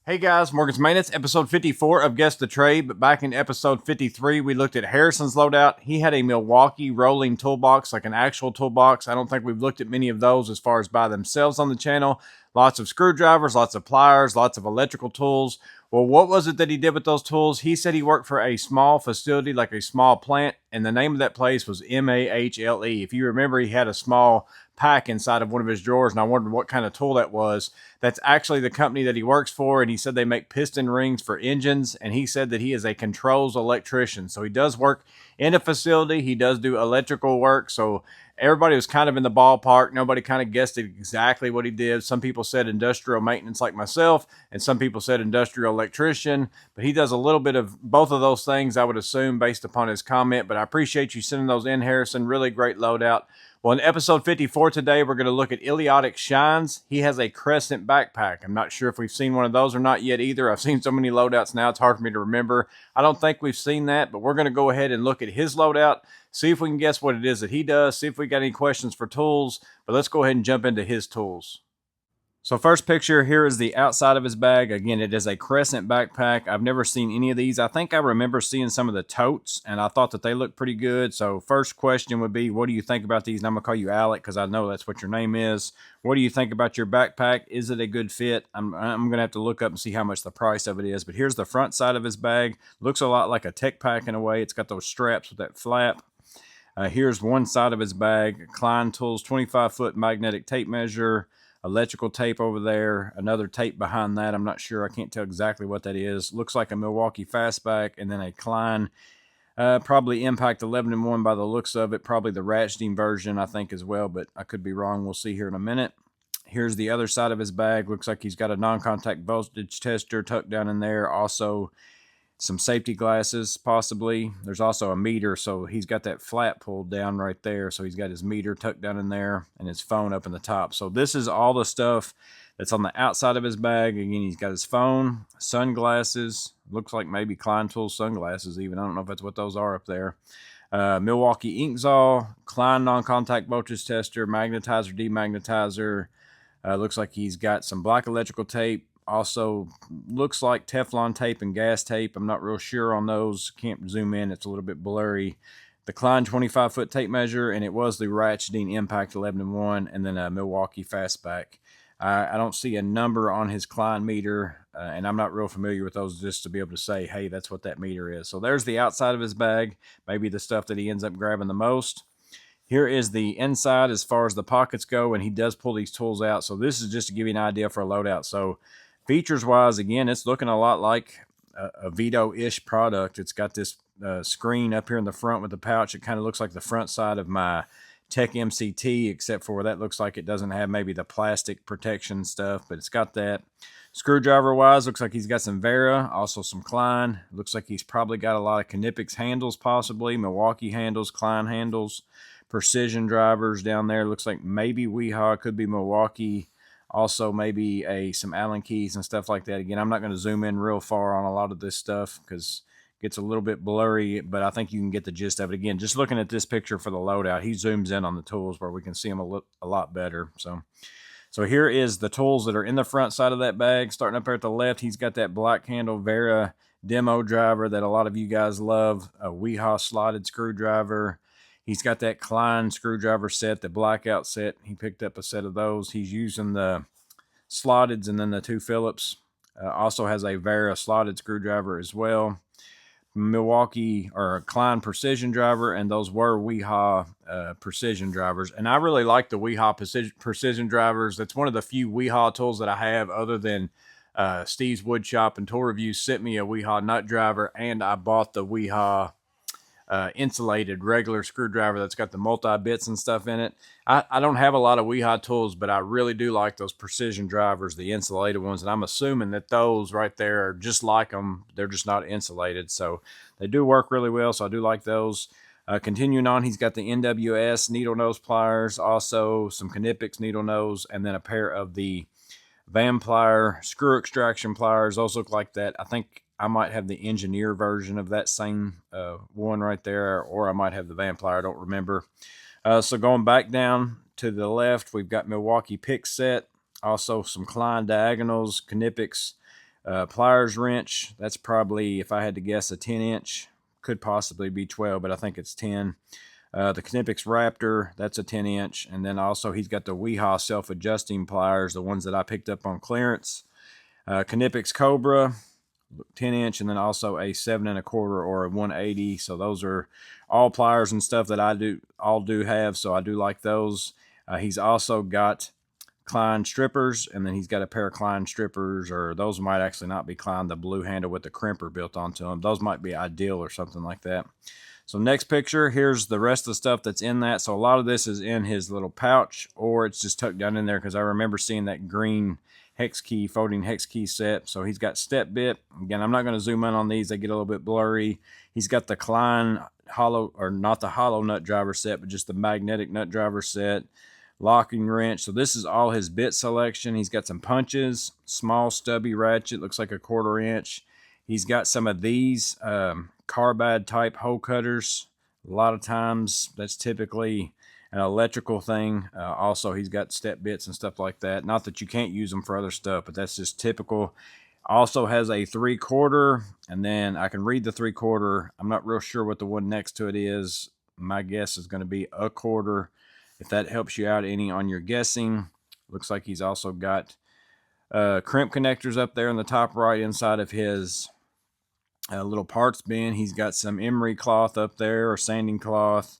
Hey guys, Morgan's Maintenance, episode 54 of Guess the Trade. But back in episode 53, we looked at Harrison's loadout. He had a Milwaukee rolling toolbox, like an actual toolbox. I don't think we've looked at many of those as far as by themselves on the channel. Lots of screwdrivers, lots of pliers, lots of electrical tools. Well, what was it that he did with those tools? He said he worked for a small facility, like a small plant, and the name of that place was MAHLE. If you remember, he had a small pack inside of one of his drawers, and I wondered what kind of tool that was. That's actually the company that he works for, and he said they make piston rings for engines, and he said that he is a controls electrician. So he does work in a facility. He does do electrical work, so everybody was kind of in the ballpark. Nobody kind of guessed exactly what he did. Some people said industrial maintenance like myself, and some people said industrial electrician, but he does a little bit of both of those things, I would assume, based upon his comment. But I appreciate you sending those in, Harrison. Really great loadout. Well, in episode 54 today, we're going to look at Iliotic Shines. He has a Crescent backpack. I'm not sure if we've seen one of those or not yet either. I've seen so many loadouts now, it's hard for me to remember. I don't think we've seen that, but we're going to go ahead and look at his loadout, see if we can guess what it is that he does, see if we got any questions for tools. But let's go ahead and jump into his tools. So first picture, here is the outside of his bag. Again, it is a Crescent backpack. I've never seen any of these. I think I remember seeing some of the totes, and I thought that they looked pretty good. So first question would be, what do you think about these? And I'm going to call you Alec because I know that's what your name is. What do you think about your backpack? Is it a good fit? I'm going to have to look up and see how much the price of it is. But here's the front side of his bag. Looks a lot like a tech pack in a way. It's got those straps with that flap. Here's one side of his bag. Klein Tools 25-foot magnetic tape measure. Electrical tape over there, another tape behind that. I'm not sure. I can't tell exactly what that is. Looks like a Milwaukee Fastback, and then a Klein, probably Impact 11-1 by the looks of it. Probably the Ratcheting version, I think, as well, but I could be wrong. We'll see here in a minute. Here's the other side of his bag. Looks like he's got a non-contact voltage tester tucked down in there. Also, some safety glasses, possibly. There's also a meter, so he's got that flap pulled down right there. So he's got his meter tucked down in there and his phone up in the top. So this is all the stuff that's on the outside of his bag. Again, he's got his phone, sunglasses, looks like maybe Klein Tools sunglasses even. I don't know if that's what those are up there. Milwaukee ink saw, Klein non-contact voltage tester, magnetizer, demagnetizer. Looks like he's got some black electrical tape. Also looks like Teflon tape and gas tape. I'm not real sure on those. Can't zoom in. It's a little bit blurry. The Klein 25-foot tape measure, and it was the Ratcheting Impact 11-1, and then a Milwaukee Fastback. I don't see a number on his Klein meter, and I'm not real familiar with those just to be able to say, hey, that's what that meter is. So there's the outside of his bag, maybe the stuff that he ends up grabbing the most. Here is the inside as far as the pockets go, and he does pull these tools out. So this is just to give you an idea for a loadout. So features-wise, again, it's looking a lot like a Vito-ish product. It's got this screen up here in the front with the pouch. It kind of looks like the front side of my Tech MCT, except for that looks like it doesn't have maybe the plastic protection stuff, but it's got that. Screwdriver-wise, looks like he's got some Vera, also some Klein. Looks like he's probably got a lot of Knipex handles, possibly, Milwaukee handles, Klein handles, precision drivers down there. Looks like maybe Weehaw, could be Milwaukee. Also, maybe some Allen keys and stuff like that. Again, I'm not going to zoom in real far on a lot of this stuff because it gets a little bit blurry, but I think you can get the gist of it. Again, just looking at this picture for the loadout, he zooms in on the tools where we can see them a lot better. So here is the tools that are in the front side of that bag. Starting up there at the left, he's got that black handle Vera demo driver that a lot of you guys love, a Weehaw slotted screwdriver. He's got that Klein screwdriver set, the blackout set. He picked up a set of those. He's using the slotteds and then the two Phillips. Also has a Vera slotted screwdriver as well. Milwaukee or Klein precision driver, and those were Weehaw precision drivers. And I really like the Weehaw precision drivers. That's one of the few Weehaw tools that I have other than Steve's Woodshop and Tool Reviews sent me a Weehaw nut driver, and I bought the Weehaw insulated regular screwdriver that's got the multi-bits and stuff in it. I don't have a lot of Weehaw tools, but I really do like those precision drivers, the insulated ones, and I'm assuming that those right there are just like them. They're just not insulated, so they do work really well, so I do like those. Continuing on, he's got the NWS needle nose pliers, also some Knipex needle nose, and then a pair of the Van plier screw extraction pliers. Those look like that. I think I might have the engineer version of that same one right there, or I might have the Van plier. I don't remember. So going back down to the left, we've got Milwaukee pick set, also some Klein diagonals, Knipex Pliers wrench, that's probably, if I had to guess, a 10-inch. Could possibly be 12, but I think it's 10. The Knipex Raptor, that's a 10-inch. And then also he's got the Weehaw self-adjusting pliers, the ones that I picked up on clearance. Knipex Cobra, 10-inch, and then also a 7 1/4 or a 180. So those are all pliers and stuff that I do have, so I do like those. He's also got Klein strippers, and then he's got a pair of Klein strippers, or those might actually not be Klein, the blue handle with the crimper built onto them. Those might be Ideal or something like that. So next picture, here's the rest of the stuff that's in that. So a lot of this is in his little pouch, or it's just tucked down in there, because I remember seeing that green hex key, folding hex key set. So he's got step bit. Again, I'm not going to zoom in on these. They get a little bit blurry. He's got the Klein hollow, or not the hollow nut driver set, but just the magnetic nut driver set. Locking wrench. So this is all his bit selection. He's got some punches, small stubby ratchet, looks like a 1/4 inch. He's got some of these carbide type hole cutters. A lot of times that's typically an electrical thing. Also, he's got step bits and stuff like that. Not that you can't use them for other stuff, but that's just typical. Also has a 3/4, and then I can read the 3/4. I'm not real sure what the one next to it is. My guess is going to be a 1/4. If that helps you out any on your guessing. Looks like he's also got crimp connectors up there in the top right inside of his little parts bin. He's got some emery cloth up there, or sanding cloth.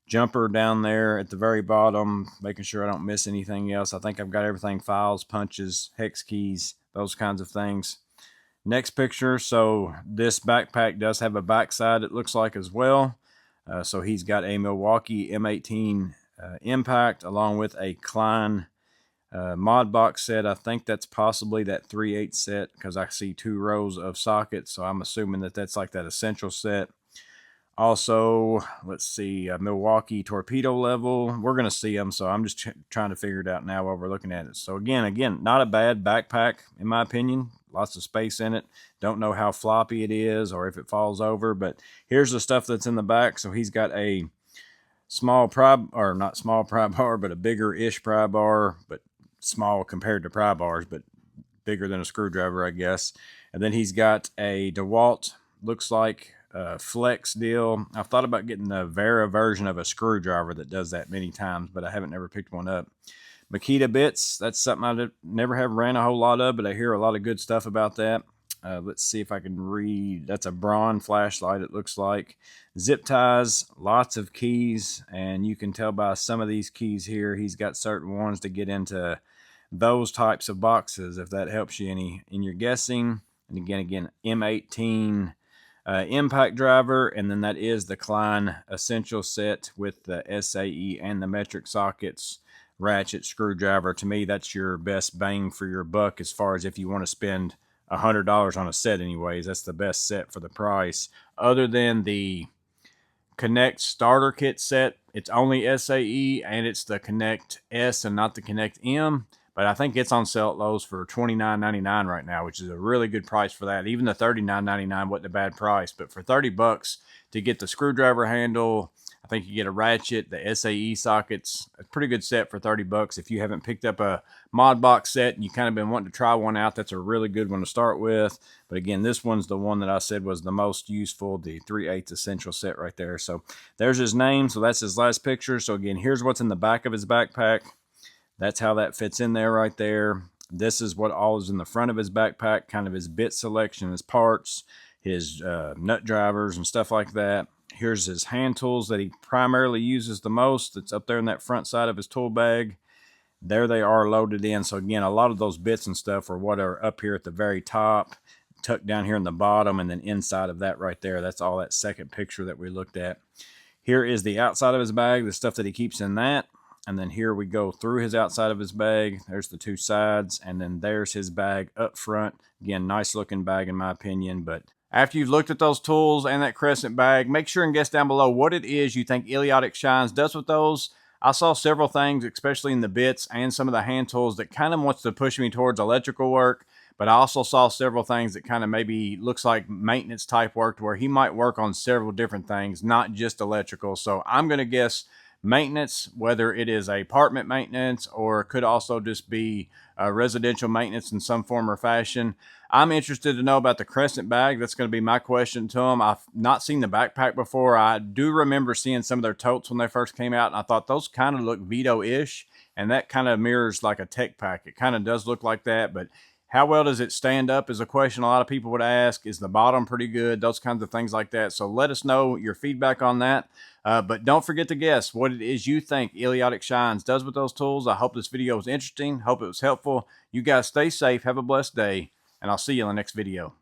Jumper down there at the very bottom, making sure I don't miss anything else. I think I've got everything: files, punches, hex keys, those kinds of things. Next picture, so this backpack does have a backside, it looks like, as well. So he's got a Milwaukee M18 impact, along with a Klein mod box set. I think that's possibly that 3/8 set, because I see 2 rows of sockets, so I'm assuming that that's like that essential set. Also, let's see, Milwaukee torpedo level. We're going to see them, so I'm just trying to figure it out now while we're looking at it. So again, not a bad backpack, in my opinion. Lots of space in it. Don't know how floppy it is or if it falls over, but here's the stuff that's in the back. So he's got a small pry, or not small pry bar, but a bigger-ish pry bar, but small compared to pry bars, but bigger than a screwdriver, I guess. And then he's got a DeWalt, looks like flex deal. I've thought about getting the Vera version of a screwdriver that does that many times, but I haven't never picked one up. Makita bits, that's something I never have ran a whole lot of, but I hear a lot of good stuff about that. Let's see if I can read. That's a Braun flashlight, it looks like. Zip ties, lots of keys, and you can tell by some of these keys here, he's got certain ones to get into those types of boxes, if that helps you any in your guessing. And again, M18 impact driver, and then that is the Klein essential set with the SAE and the metric sockets, ratchet, screwdriver. To me, that's your best bang for your buck, as far as if you want to spend $100 on a set anyways. That's the best set for the price. Other than the Connect starter kit set, it's only SAE, and it's the Connect S and not the Connect M. But I think it's on sale at Lowe's for $29.99 right now, which is a really good price for that. Even the $39.99 wasn't a bad price, but for $30 to get the screwdriver handle, I think you get a ratchet, the SAE sockets, a pretty good set for $30. If you haven't picked up a mod box set and you kind of been wanting to try one out, that's a really good one to start with. But again, this one's the one that I said was the most useful, the 3/8 essential set right there. So there's his name. So that's his last picture. So again, here's what's in the back of his backpack. That's how that fits in there right there. This is what all is in the front of his backpack, kind of his bit selection, his parts, his nut drivers and stuff like that. Here's his hand tools that he primarily uses the most. That's up there in that front side of his tool bag. There they are loaded in. So again, a lot of those bits and stuff are what are up here at the very top, tucked down here in the bottom, and then inside of that right there. That's all that second picture that we looked at. Here is the outside of his bag, the stuff that he keeps in that. And then here we go through his outside of his bag. There's the 2 sides, and then there's his bag up front. Again, nice looking bag in my opinion. But after you've looked at those tools and that crescent bag, make sure and guess down below what it is you think Idiotic Shines does with those. I saw several things, especially in the bits and some of the hand tools, that kind of wants to push me towards electrical work. But I also saw several things that kind of maybe looks like maintenance type work, to where he might work on several different things, not just electrical. So I'm going to guess maintenance, whether it is apartment maintenance or could also just be residential maintenance in some form or fashion. I'm interested to know about the Crescent bag. That's going to be my question to them. I've not seen the backpack before. I do remember seeing some of their totes when they first came out, and I thought those kind of look Vito-ish, and that kind of mirrors like a tech pack. It kind of does look like that, but how well does it stand up is a question a lot of people would ask. Is the bottom pretty good? Those kinds of things like that. So let us know your feedback on that. But don't forget to guess what it is you think Idiotic Shines does with those tools. I hope this video was interesting. Hope it was helpful. You guys stay safe. Have a blessed day, and I'll see you in the next video.